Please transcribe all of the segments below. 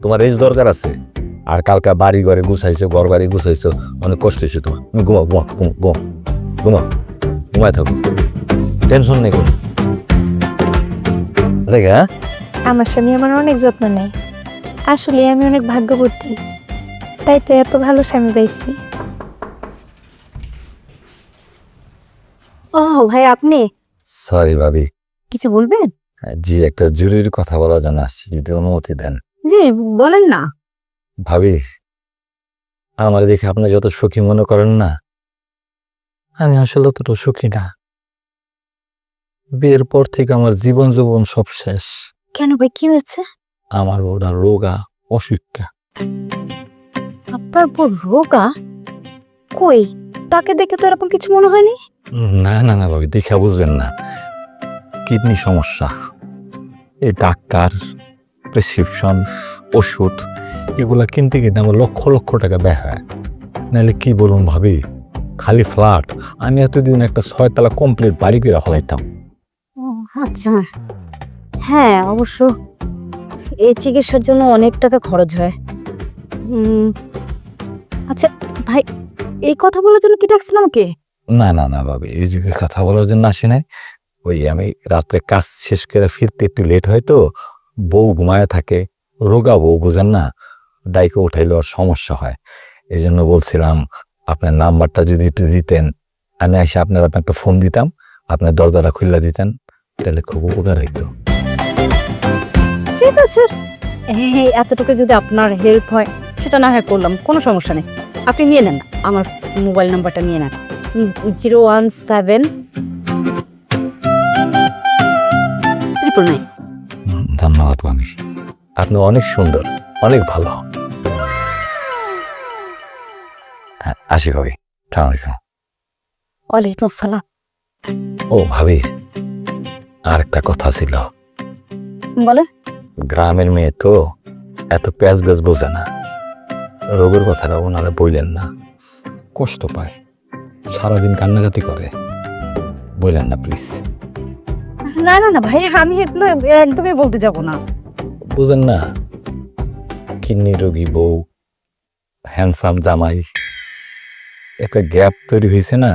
তোমার রেস্ট দরকার আছে। আর কালকা বাড়ি ঘরে গুছাইছো, ঘর বাড়ি গুছাইছো, অনেক কষ্ট হয়েছে তোমার। ঘুমাও ঘুমাও ঘুমাও ঘুমাও, ঘুমায় থাকো, টেনশন নেই কোনো। দেখে হ্যাঁ, আমার স্বামী আমার অনেক যত্ন নেয়। আসলে আমি অনেক ভাগ্যবতী, তাই তো এত ভালো স্বামী পাইছি। ও ভাই, আপনি সরি ভাবি। কিছু বলবেন? জি, একটা জরুরি কথা বলার জন্য আসছি, যদি অনুমতি দেন। জি বলেন না। ভাবি, আমার দেখে আপনি যত সুখী মনে করেন না, আমি আসলে অতটা সুখী না। বিয়ের পর থেকে আমার জীবন যৌবন সব শেষ। কেন ভাই, কি হয়েছে? আমার ওটা রোগা, অসুখা। আপনার বউ রোগা? কই, তাকে দেখে তো এরকম কিছু মনে হয়নি। না না না ভাবি, দেখা বুঝবেন না, কিডনি সমস্যা। এই ডাক্তার, প্রেসক্রিপশন, ওষুধ এগুলা কিনতে কিনতে আমার লক্ষ লক্ষ টাকা ব্যয় হয়। নাহলে কি বলুন ভাবি, খালি ফ্ল্যাট আমি এতদিন একটা 6 তলা কমপ্লিট বাড়ি করে হলাইতাম। ও আচ্ছা, হ্যাঁ অবশ্য এই চিকিৎসার জন্য অনেক টাকা খরচ হয়। আচ্ছা ভাই, এই কথা বলার জন্য কি ডাকছিলাম কে? না না না ভাবি, এই যুগে কথা বলার জন্য আসি নাই। ওই আমি রাত্রে কাজ শেষ করে ফিরতে একটু লেট হয় তো, বউ ঘুমায় থাকে, রোগা বউ বুঝেন না, ডাইকে উঠাইলে ওর সমস্যা হয়। এই জন্য বলছিলাম আপনার নাম্বারটা যদি একটু দিতেন, আমি এসে আপনার একটা ফোন দিতাম, আপনার দরজাটা খুলে দিতেন, তাহলে খুব উপকার হইতো। ঠিক আছে, এই এতটুকু যদি আপনার হেল্প হয় সেটা না হয় করলাম, কোনো সমস্যা নেই। আপনি নিয়ে নেন আমার মোবাইল নাম্বারটা, নিয়ে নেন 017 999। ধন্যবাদ মামি, আপনি অনেক সুন্দর, অনেক ভালো। হ্যাঁ, আসি ভাবি, সালাম আলাইকুম। ওয়ালাইকুম আসসালাম। ও ভাবি, আর একটা কথা ছিল। বলে, গ্রামের মেয়ে তো এত প্যাঁচ গাছ বোঝে না, রোগের কথাটা ওনারা বললেন না, কষ্ট পায়, সারাদিন কান্নাকাটি করে, বললেন না প্লিজ। না না না ভাই, আমি এগুলো একদমই বলতে যাব না। বুঝেন না, কিডনি রোগী বউ, হ্যান্ডসাম জামাই, একটা গ্যাপ তৈরি হয়েছে না।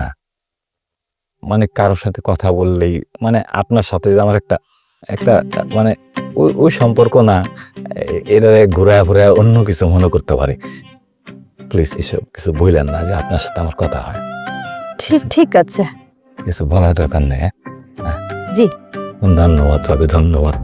মানে কারোর সাথে কথা বললেই, মানে আপনার সাথে যে আমার একটা একটা মানে ওই ওই সম্পর্ক না, এরা ঘুরায় ঘুরায় অন্য কিছু মনে করতে পারে। প্লিজ এসব কিছু বললেন না, যে আপনার সাথে আমার কথা হয়। ঠিক ঠিক আছে। কিছু বলার দরকার নেই। জি। ধন্যবাদ ভাবি, ধন্যবাদ।